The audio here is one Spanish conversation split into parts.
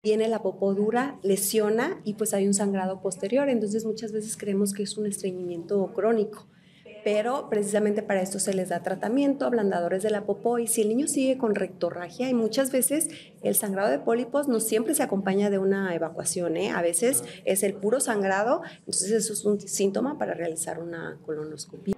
Viene la popó dura, lesiona y pues hay un sangrado posterior. Entonces muchas veces creemos que es un estreñimiento crónico, pero precisamente para esto se les da tratamiento, ablandadores de la popó, y si el niño sigue con rectorragia, y muchas veces el sangrado de pólipos no siempre se acompaña de una evacuación, ¿eh? A veces es el puro sangrado, entonces eso es un síntoma para realizar una colonoscopia.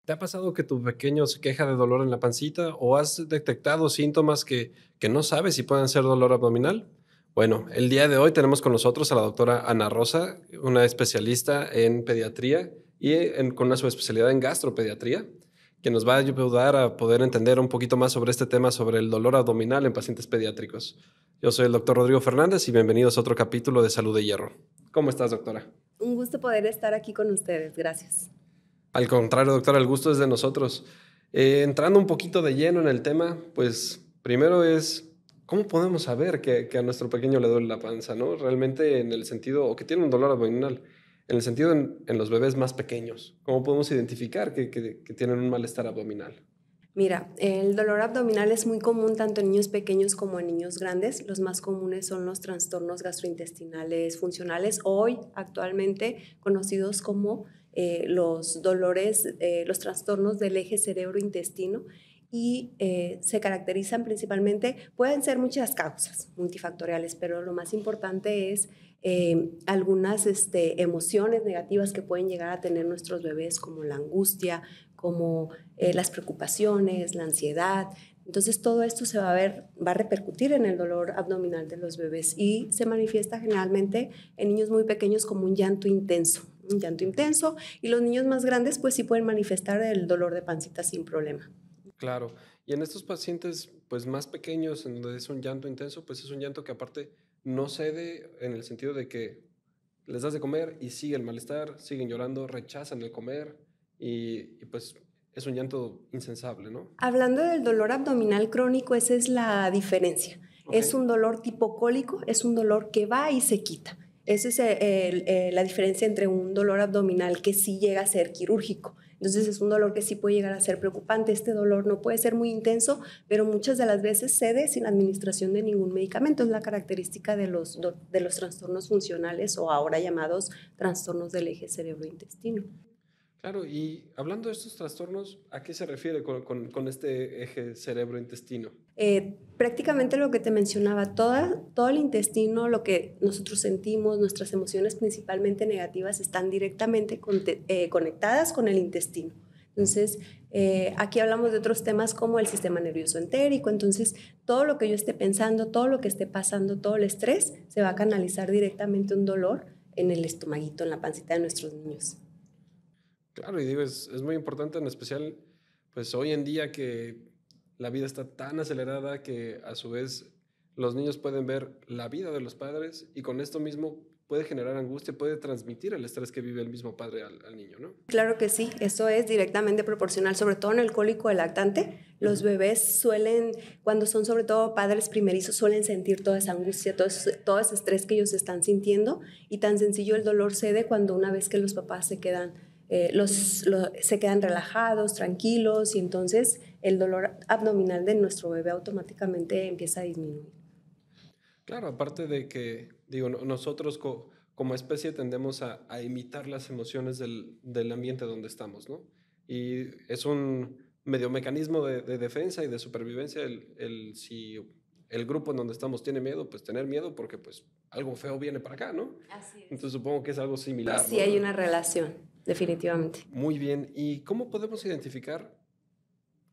¿Te ha pasado que tu pequeño se queja de dolor en la pancita o has detectado síntomas que no sabes si pueden ser dolor abdominal? Bueno, el día de hoy tenemos con nosotros a la doctora Ana Rosa, una especialista en pediatría y con una subespecialidad en gastropediatría, que nos va a ayudar a poder entender un poquito más sobre este tema, sobre el dolor abdominal en pacientes pediátricos. Yo soy el doctor Rodrigo Fernández y bienvenidos a otro capítulo de Salud de Hierro. ¿Cómo estás, doctora? Un gusto poder estar aquí con ustedes, gracias. Al contrario, doctora, el gusto es de nosotros. Entrando un poquito de lleno en el tema, pues primero es, ¿cómo podemos saber que a nuestro pequeño le duele la panza, ¿no? Realmente en el sentido, o que tiene un dolor abdominal, en el sentido en los bebés más pequeños. ¿Cómo podemos identificar que tienen un malestar abdominal? Mira, el dolor abdominal es muy común tanto en niños pequeños como en niños grandes. Los más comunes son los trastornos gastrointestinales funcionales, hoy actualmente conocidos como los dolores, los trastornos del eje cerebro-intestino, y se caracterizan principalmente, pueden ser muchas causas multifactoriales, pero lo más importante es algunas emociones negativas que pueden llegar a tener nuestros bebés, como la angustia, como las preocupaciones, la ansiedad. Entonces todo esto se va a ver, va a repercutir en el dolor abdominal de los bebés y se manifiesta generalmente en niños muy pequeños como un llanto intenso, y los niños más grandes pues sí pueden manifestar el dolor de pancita sin problema. Claro, y en estos pacientes pues más pequeños, en donde es un llanto intenso, pues es un llanto que aparte no cede en el sentido de que les das de comer y sigue el malestar, siguen llorando, rechazan el comer pues es un llanto insensable, ¿no? Hablando del dolor abdominal crónico, esa es la diferencia. Ok. Es un dolor tipo cólico, es un dolor que va y se quita. Esa es la diferencia entre un dolor abdominal que sí llega a ser quirúrgico. Entonces es un dolor que sí puede llegar a ser preocupante. Este dolor no puede ser muy intenso, pero muchas de las veces cede sin administración de ningún medicamento. Es la característica de los trastornos funcionales, o ahora llamados trastornos del eje cerebro-intestino. Claro, y hablando de estos trastornos, ¿a qué se refiere con este eje cerebro-intestino? Prácticamente lo que te mencionaba, todo el intestino, lo que nosotros sentimos, nuestras emociones principalmente negativas, están directamente conectadas con el intestino. Entonces, aquí hablamos de otros temas como el sistema nervioso entérico. Entonces, todo lo que yo esté pensando, todo lo que esté pasando, todo el estrés, se va a canalizar directamente un dolor en el estomaguito, en la pancita de nuestros niños. Claro, y digo, es muy importante, en especial, pues hoy en día que la vida está tan acelerada que a su vez los niños pueden ver la vida de los padres y con esto mismo puede generar angustia, puede transmitir el estrés que vive el mismo padre al niño, ¿no? Claro que sí, eso es directamente proporcional, sobre todo en el cólico del lactante. Los Ujú. bebés suelen, cuando son sobre todo padres primerizos, suelen sentir toda esa angustia, todo ese estrés que ellos están sintiendo, y tan sencillo el dolor cede cuando una vez que los papás se quedan, se quedan relajados, tranquilos, y entonces el dolor abdominal de nuestro bebé automáticamente empieza a disminuir. Claro, aparte de que, digo, nosotros como especie tendemos a imitar las emociones del ambiente donde estamos, ¿no? Y es un medio mecanismo de defensa y de supervivencia si el grupo en donde estamos tiene miedo, pues tener miedo porque pues algo feo viene para acá, ¿no? Así es. Entonces supongo que es algo similar, Sí hay ¿no? una relación, definitivamente. Muy bien. ¿Y cómo podemos identificar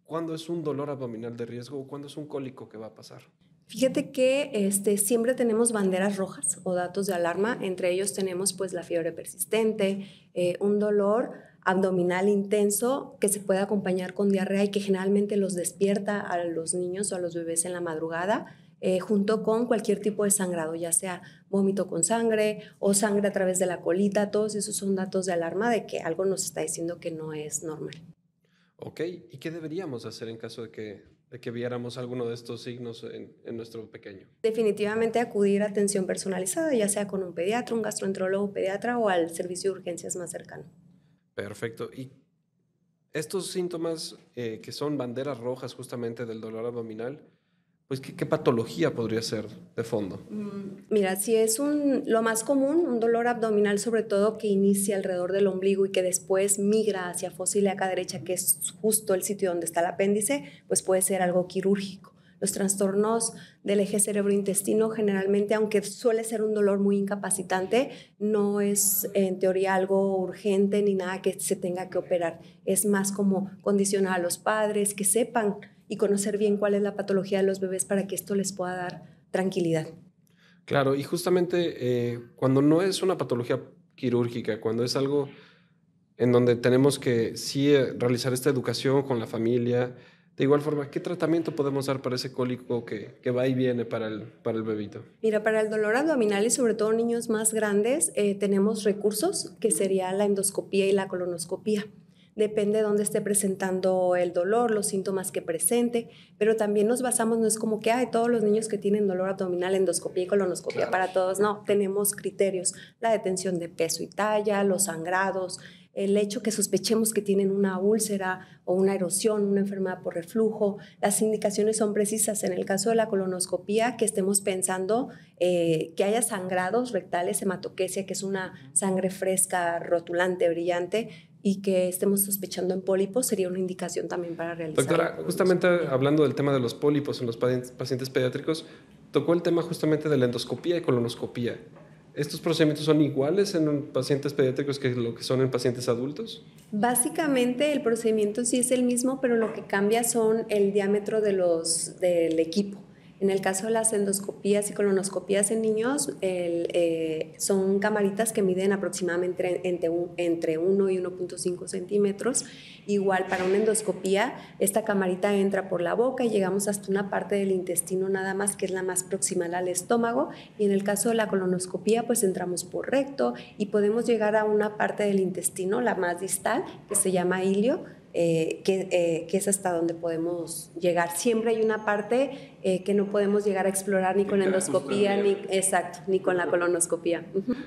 cuándo es un dolor abdominal de riesgo o cuándo es un cólico que va a pasar? Fíjate que siempre tenemos banderas rojas o datos de alarma. Entre ellos tenemos pues la fiebre persistente, un dolor abdominal intenso que se puede acompañar con diarrea y que generalmente los despierta a los niños o a los bebés en la madrugada, junto con cualquier tipo de sangrado, ya sea vómito con sangre o sangre a través de la colita. Todos esos son datos de alarma de que algo nos está diciendo que no es normal. Ok, ¿y qué deberíamos hacer en caso de que viéramos alguno de estos signos en nuestro pequeño? Definitivamente acudir a atención personalizada, ya sea con un pediatra, un gastroenterólogo pediatra o al servicio de urgencias más cercano. Perfecto. ¿Y estos síntomas que son banderas rojas justamente del dolor abdominal, pues qué patología podría ser de fondo? Mira, si es lo más común, un dolor abdominal sobre todo que inicia alrededor del ombligo y que después migra hacia fosa ilíaca derecha, que es justo el sitio donde está el apéndice, pues puede ser algo quirúrgico. Los trastornos del eje cerebro-intestino generalmente, aunque suele ser un dolor muy incapacitante, no es en teoría algo urgente ni nada que se tenga que operar. Es más como condicionar a los padres que sepan y conocer bien cuál es la patología de los bebés para que esto les pueda dar tranquilidad. Claro, y justamente cuando no es una patología quirúrgica, cuando es algo en donde tenemos que sí realizar esta educación con la familia, de igual forma, ¿qué tratamiento podemos dar para ese cólico que va y viene para el bebito? Mira, para el dolor abdominal y sobre todo niños más grandes, tenemos recursos que sería la endoscopía y la colonoscopía. Depende de dónde esté presentando el dolor, los síntomas que presente, pero también nos basamos, no es como que hay todos los niños que tienen dolor abdominal, endoscopía y colonoscopía para todos, no, tenemos criterios, la detención de peso y talla, los sangrados, el hecho que sospechemos que tienen una úlcera o una erosión, una enfermedad por reflujo. Las indicaciones son precisas. En el caso de la colonoscopía, que estemos pensando que haya sangrados rectales, hematoquesia, que es una sangre fresca, rotulante, brillante, y que estemos sospechando en pólipos, sería una indicación también para realizar. Doctora, justamente hablando del tema de los pólipos en los pacientes pediátricos, tocó el tema justamente de la endoscopía y colonoscopía. ¿Estos procedimientos son iguales en pacientes pediátricos que lo que son en pacientes adultos? Básicamente el procedimiento sí es el mismo, pero lo que cambia son el diámetro del equipo. En el caso de las endoscopías y colonoscopías en niños, son camaritas que miden aproximadamente entre 1 y 1.5 centímetros. Igual para una endoscopía, esta camarita entra por la boca y llegamos hasta una parte del intestino nada más, que es la más proximal al estómago. Y en el caso de la colonoscopía, pues entramos por recto y podemos llegar a una parte del intestino, la más distal, que se llama ilio, que es hasta donde podemos llegar. Siempre hay una parte que no podemos llegar a explorar ni con la endoscopía, ni con la colonoscopía.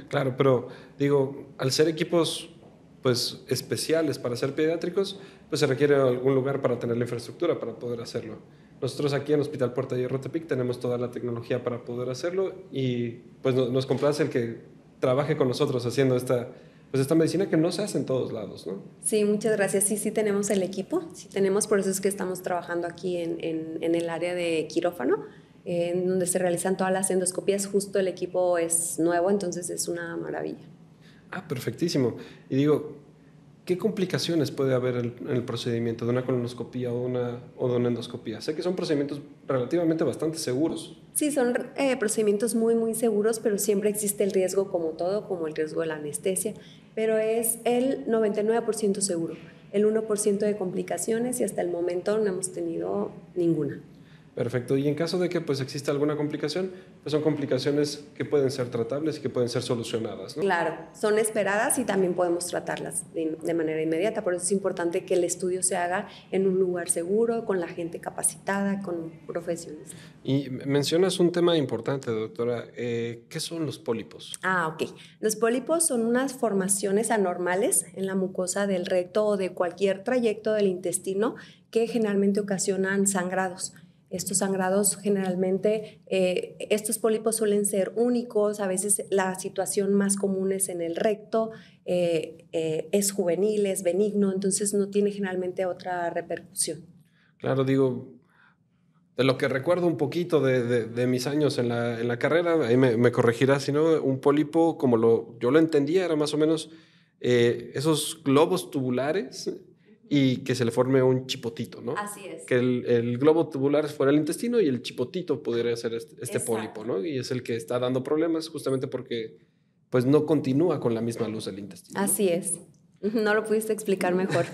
Claro, pero digo, al ser equipos pues especiales para ser pediátricos, pues se requiere algún lugar para tener la infraestructura para poder hacerlo. Nosotros aquí en Hospital Puerta de Hierro Tepic tenemos toda la tecnología para poder hacerlo y pues nos complace el que trabaje con nosotros haciendo esta medicina que no se hace en todos lados, ¿no? Sí, muchas gracias. Sí tenemos el equipo, sí tenemos, por eso es que estamos trabajando aquí en el área de quirófano, en donde se realizan todas las endoscopías. Justo el equipo es nuevo, entonces es una maravilla. Ah, perfectísimo. Y digo, ¿qué complicaciones puede haber en el procedimiento de una colonoscopía o de una endoscopía? Sé que son procedimientos relativamente bastante seguros. Sí, son procedimientos muy, muy seguros, pero siempre existe el riesgo como todo, como el riesgo de la anestesia, pero es el 99% seguro, el 1% de complicaciones y hasta el momento no hemos tenido ninguna. Perfecto. Y en caso de que pues exista alguna complicación, pues son complicaciones que pueden ser tratables y que pueden ser solucionadas, ¿no? Claro, son esperadas y también podemos tratarlas de manera inmediata. Por eso es importante que el estudio se haga en un lugar seguro, con la gente capacitada, con profesionales. Y mencionas un tema importante, doctora. ¿Qué son los pólipos? Ok. Los pólipos son unas formaciones anormales en la mucosa del recto o de cualquier trayecto del intestino que generalmente ocasionan sangrados. Estos sangrados generalmente, estos pólipos suelen ser únicos, a veces la situación más común es en el recto, es juvenil, es benigno, entonces no tiene generalmente otra repercusión. Claro, digo, de lo que recuerdo un poquito de mis años en la carrera, ahí me corregirá, si no, un pólipo, como yo lo entendía, era más o menos esos globos tubulares y que se le forme un chipotito, ¿no? Así es. Que el globo tubular fuera el intestino y el chipotito pudiera ser este pólipo, ¿no? Y es el que está dando problemas justamente porque pues no continúa con la misma luz del intestino. Así es. No lo pudiste explicar mejor.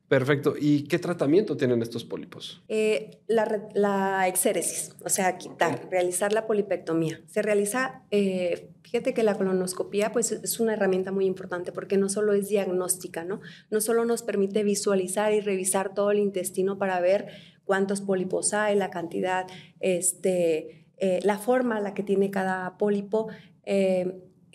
Perfecto. ¿Y qué tratamiento tienen estos pólipos? La exéresis, o sea, quitar, realizar la polipectomía. Se realiza, fíjate que la colonoscopía pues, es una herramienta muy importante porque no solo es diagnóstica, ¿no? No solo nos permite visualizar y revisar todo el intestino para ver cuántos pólipos hay, la cantidad, la forma la que tiene cada pólipo.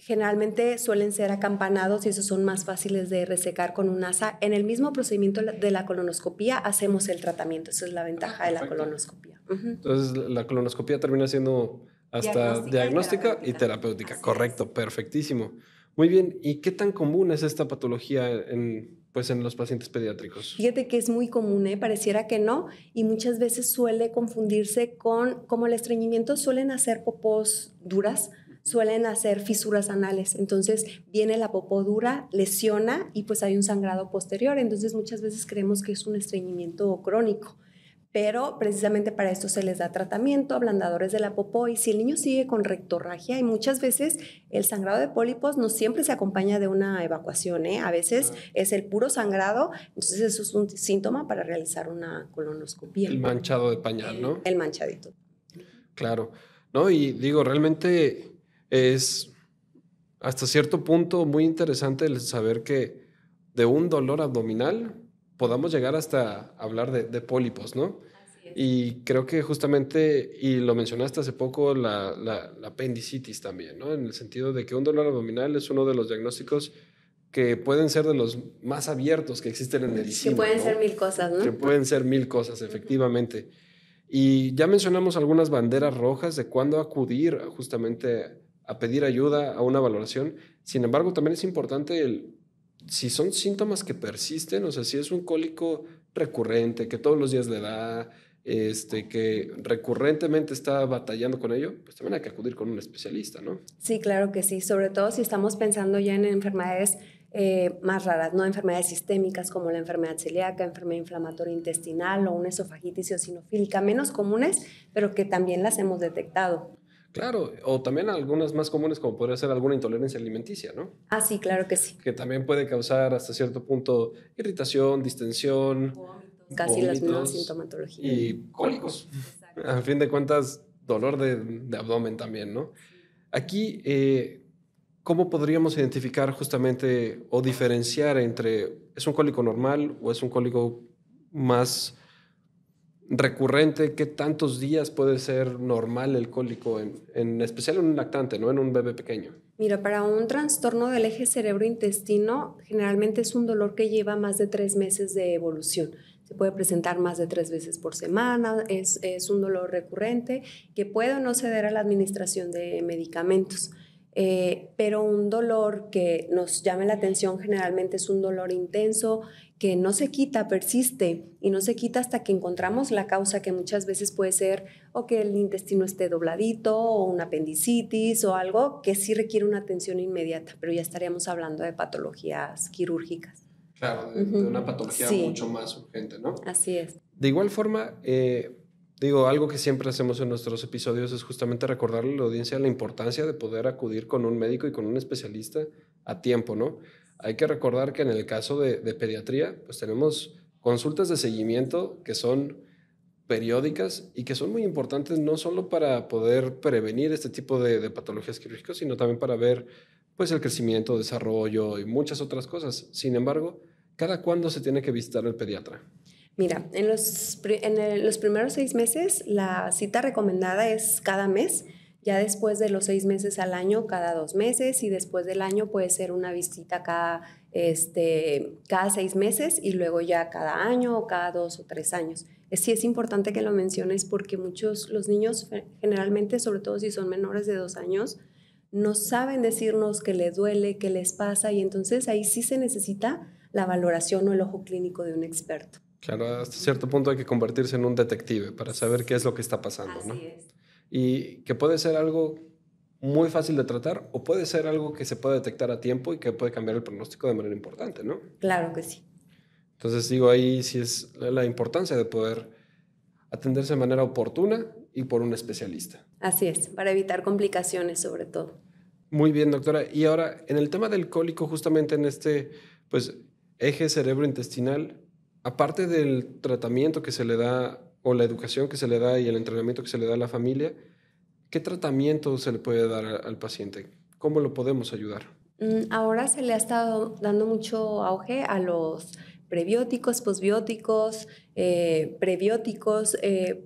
Generalmente suelen ser acampanados y esos son más fáciles de resecar con un asa. En el mismo procedimiento de la colonoscopía hacemos el tratamiento. Esa es la ventaja de la colonoscopía. Entonces, la colonoscopía termina siendo hasta diagnóstica y terapéutica. Correcto, perfectísimo. Muy bien. ¿Y qué tan común es esta patología en los pacientes pediátricos? Fíjate que es muy común, pareciera que no, y muchas veces suele confundirse con, como el estreñimiento, suelen hacer popós duras, suelen hacer fisuras anales. Entonces viene la popó dura, lesiona y pues hay un sangrado posterior. Entonces muchas veces creemos que es un estreñimiento crónico, pero precisamente para esto se les da tratamiento, ablandadores de la popó, y si el niño sigue con rectorragia, y muchas veces el sangrado de pólipos no siempre se acompaña de una evacuación, a veces es el puro sangrado, entonces eso es un síntoma para realizar una colonoscopía. El manchado de pañal, ¿no? El manchadito. Claro. No, y digo, realmente es hasta cierto punto muy interesante el saber que de un dolor abdominal podamos llegar hasta hablar de pólipos, ¿no? Así es. Y creo que justamente, y lo mencionaste hace poco, la apendicitis también, ¿no? En el sentido de que un dolor abdominal es uno de los diagnósticos que pueden ser de los más abiertos que existen en medicina. Que pueden ¿no? ser mil cosas, ¿no? Que pueden ser mil cosas, efectivamente. Y ya mencionamos algunas banderas rojas de cuándo acudir justamente a pedir ayuda, a una valoración. Sin embargo, también es importante si son síntomas que persisten, o sea, si es un cólico recurrente, que todos los días le da, que recurrentemente está batallando con ello, pues también hay que acudir con un especialista, ¿no? Sí, claro que sí, sobre todo si estamos pensando ya en enfermedades más raras, no enfermedades sistémicas como la enfermedad celíaca, enfermedad inflamatoria intestinal o una esofagitis eosinofílica, menos comunes, pero que también las hemos detectado. Claro, o también algunas más comunes como podría ser alguna intolerancia alimenticia, ¿no? Ah, sí, claro que sí. Que también puede causar hasta cierto punto irritación, distensión, Casi las mismas sintomatologías. Y cólicos. Exacto. A fin de cuentas, dolor de abdomen también, ¿no? Aquí, ¿cómo podríamos identificar justamente o diferenciar entre es un cólico normal o es un cólico más recurrente? ¿Qué tantos días puede ser normal el cólico, en especial en un lactante, no en un bebé pequeño? Mira, para un trastorno del eje cerebro-intestino, generalmente es un dolor que lleva más de 3 meses de evolución. Se puede presentar más de 3 veces por semana, es un dolor recurrente que puede o no ceder a la administración de medicamentos. Pero un dolor que nos llame la atención generalmente es un dolor intenso que no se quita, persiste y no se quita hasta que encontramos la causa, que muchas veces puede ser o que el intestino esté dobladito o una apendicitis o algo que sí requiere una atención inmediata, pero ya estaríamos hablando de patologías quirúrgicas. Claro, de una patología mucho más urgente, ¿no? Así es. De igual forma, algo que siempre hacemos en nuestros episodios es justamente recordarle a la audiencia la importancia de poder acudir con un médico y con un especialista a tiempo, ¿no? Hay que recordar que en el caso de pediatría, pues tenemos consultas de seguimiento que son periódicas y que son muy importantes no solo para poder prevenir este tipo de patologías quirúrgicas, sino también para ver pues el crecimiento, desarrollo y muchas otras cosas. Sin embargo, ¿cada cuándo se tiene que visitar el pediatra? Mira, en los primeros 6 meses la cita recomendada es cada mes, ya después de los 6 meses al año cada 2 meses y después del año puede ser una visita cada 6 meses y luego ya cada año o cada 2 o 3 años. Sí es importante que lo menciones porque los niños generalmente, sobre todo si son menores de 2 años, no saben decirnos qué les duele, qué les pasa, y entonces ahí sí se necesita la valoración o el ojo clínico de un experto. Claro, hasta cierto punto hay que convertirse en un detective para saber qué es lo que está pasando, ¿no? Así es. Y que puede ser algo muy fácil de tratar o puede ser algo que se puede detectar a tiempo y que puede cambiar el pronóstico de manera importante, ¿no? Claro que sí. Entonces, ahí sí es la importancia de poder atenderse de manera oportuna y por un especialista. Así es, para evitar complicaciones sobre todo. Muy bien, doctora. Y ahora, en el tema del cólico, justamente en eje cerebro-intestinal, Aparte del tratamiento que se le da o la educación que se le da y el entrenamiento que se le da a la familia, ¿qué tratamiento se le puede dar al paciente? ¿Cómo lo podemos ayudar? Ahora se le ha estado dando mucho auge a los prebióticos, posbióticos, prebióticos,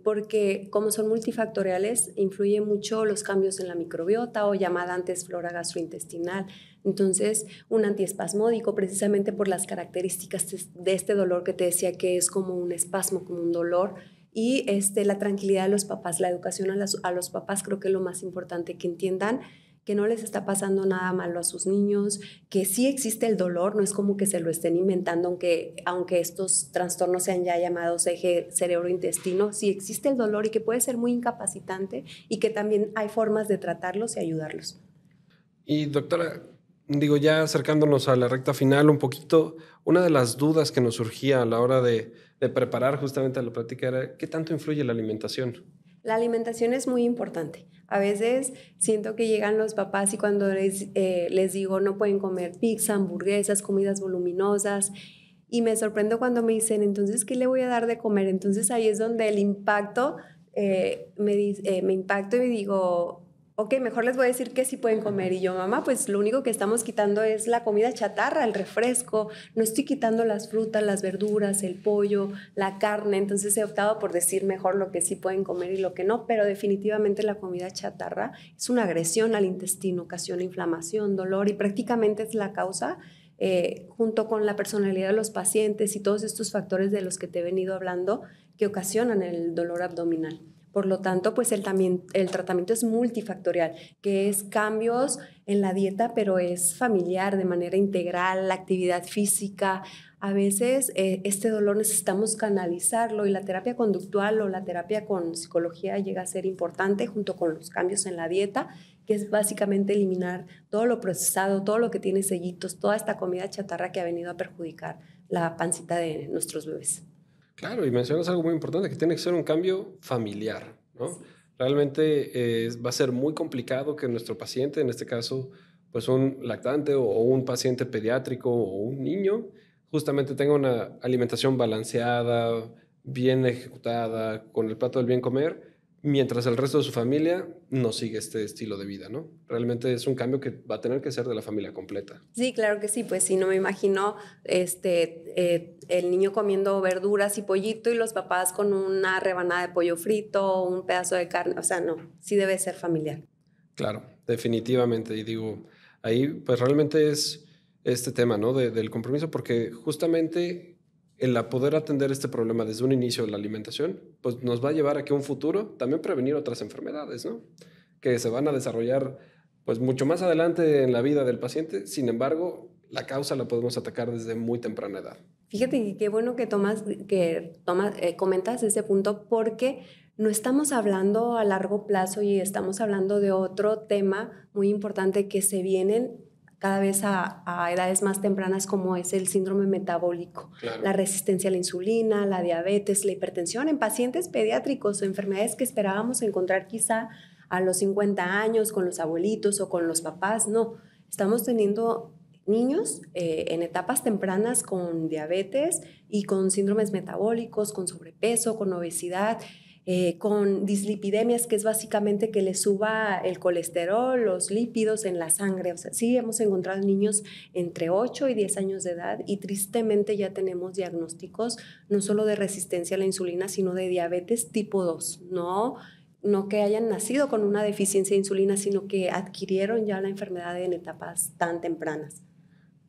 porque como son multifactoriales, influye mucho los cambios en la microbiota o llamada antes flora gastrointestinal. Entonces, un antiespasmódico, precisamente por las características de este dolor que te decía que es como un espasmo, como un dolor, y la tranquilidad de los papás, la educación a los papás, creo que es lo más importante, que entiendan que no les está pasando nada malo a sus niños, que sí existe el dolor, no es como que se lo estén inventando, aunque estos trastornos sean ya llamados eje cerebro-intestino, sí existe el dolor y que puede ser muy incapacitante y que también hay formas de tratarlos y ayudarlos. Y doctora, digo, ya acercándonos a la recta final un poquito, una de las dudas que nos surgía a la hora de preparar justamente la plática era, ¿qué tanto influye la alimentación? La alimentación es muy importante. A veces siento que llegan los papás y cuando les digo no pueden comer pizza, hamburguesas, comidas voluminosas, y me sorprendo cuando me dicen, entonces, ¿qué le voy a dar de comer? Entonces ahí es donde el impacto, me impacto y digo, ok, mejor les voy a decir que sí pueden comer. Y yo, mamá, pues lo único que estamos quitando es la comida chatarra, el refresco, no estoy quitando las frutas, las verduras, el pollo, la carne. Entonces he optado por decir mejor lo que sí pueden comer y lo que no, pero definitivamente la comida chatarra es una agresión al intestino, ocasiona inflamación, dolor y prácticamente es la causa, junto con la personalidad de los pacientes y todos estos factores de los que te he venido hablando, que ocasionan el dolor abdominal. Por lo tanto, pues el tratamiento es multifactorial, que es cambios en la dieta, pero es familiar, de manera integral, la actividad física. A veces este dolor necesitamos canalizarlo y la terapia conductual o la terapia con psicología llega a ser importante junto con los cambios en la dieta, que es básicamente eliminar todo lo procesado, todo lo que tiene sellitos, toda esta comida chatarra que ha venido a perjudicar la pancita de nuestros bebés. Claro, y mencionas algo muy importante, que tiene que ser un cambio familiar, ¿no? Realmente va a ser muy complicado que nuestro paciente, en este caso, pues un lactante o un paciente pediátrico o un niño, justamente tenga una alimentación balanceada, bien ejecutada, con el plato del bien comer, mientras el resto de su familia no sigue este estilo de vida, ¿no? Realmente es un cambio que va a tener que ser de la familia completa. Sí, claro que sí, pues sí, no me imagino el niño comiendo verduras y pollito y los papás con una rebanada de pollo frito o un pedazo de carne, o sea, no, sí debe ser familiar. Claro, definitivamente. Y digo, ahí pues realmente es este tema, ¿no? Del compromiso, porque justamente el poder atender este problema desde un inicio de la alimentación, pues nos va a llevar a que un futuro también prevenir otras enfermedades, ¿no? Que se van a desarrollar pues mucho más adelante en la vida del paciente. Sin embargo, la causa la podemos atacar desde muy temprana edad. Fíjate que qué bueno que comentas ese punto porque no estamos hablando a largo plazo y estamos hablando de otro tema muy importante que se vienen cada vez a edades más tempranas, como es el síndrome metabólico, Claro. la resistencia a la insulina, la diabetes, la hipertensión en pacientes pediátricos o enfermedades que esperábamos encontrar quizá a los 50 años con los abuelitos o con los papás. No, estamos teniendo niños en etapas tempranas con diabetes y con síndromes metabólicos, con sobrepeso, con obesidad, con dislipidemias, que es básicamente que le suba el colesterol, los lípidos en la sangre. O sea, sí hemos encontrado niños entre 8 y 10 años de edad y tristemente ya tenemos diagnósticos no solo de resistencia a la insulina, sino de diabetes tipo 2, no que hayan nacido con una deficiencia de insulina, sino que adquirieron ya la enfermedad en etapas tan tempranas.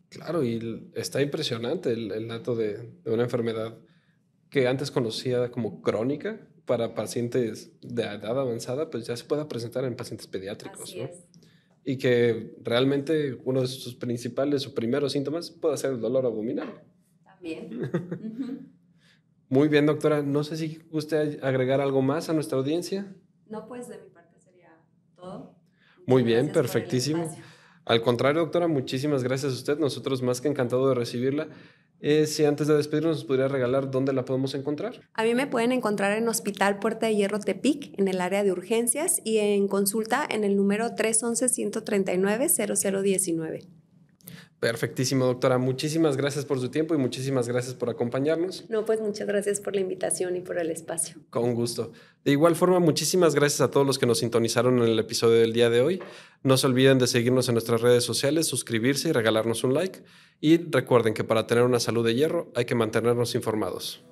Claro, y está impresionante el dato de una enfermedad que antes conocía como crónica para pacientes de edad avanzada, pues ya se puede presentar en pacientes pediátricos, Así ¿no? es. Y que realmente uno de sus principales o primeros síntomas puede ser el dolor abdominal. También. Uh-huh. Muy bien, doctora. No sé si guste agregar algo más a nuestra audiencia. No, pues de mi parte sería todo. Muy Muchas bien, gracias por el perfectísimo. espacio. Al contrario, doctora, muchísimas gracias a usted. Nosotros más que encantado de recibirla. Si antes de despedirnos nos podría regalar dónde la podemos encontrar. A mí me pueden encontrar en Hospital Puerta de Hierro Tepic, en el área de urgencias, y en consulta en el número 311-139-0019. Perfectísimo, doctora. Muchísimas gracias por su tiempo y muchísimas gracias por acompañarnos. No, pues muchas gracias por la invitación y por el espacio. Con gusto. De igual forma, muchísimas gracias a todos los que nos sintonizaron en el episodio del día de hoy. No se olviden de seguirnos en nuestras redes sociales, suscribirse y regalarnos un like. Y recuerden que para tener una salud de hierro hay que mantenernos informados.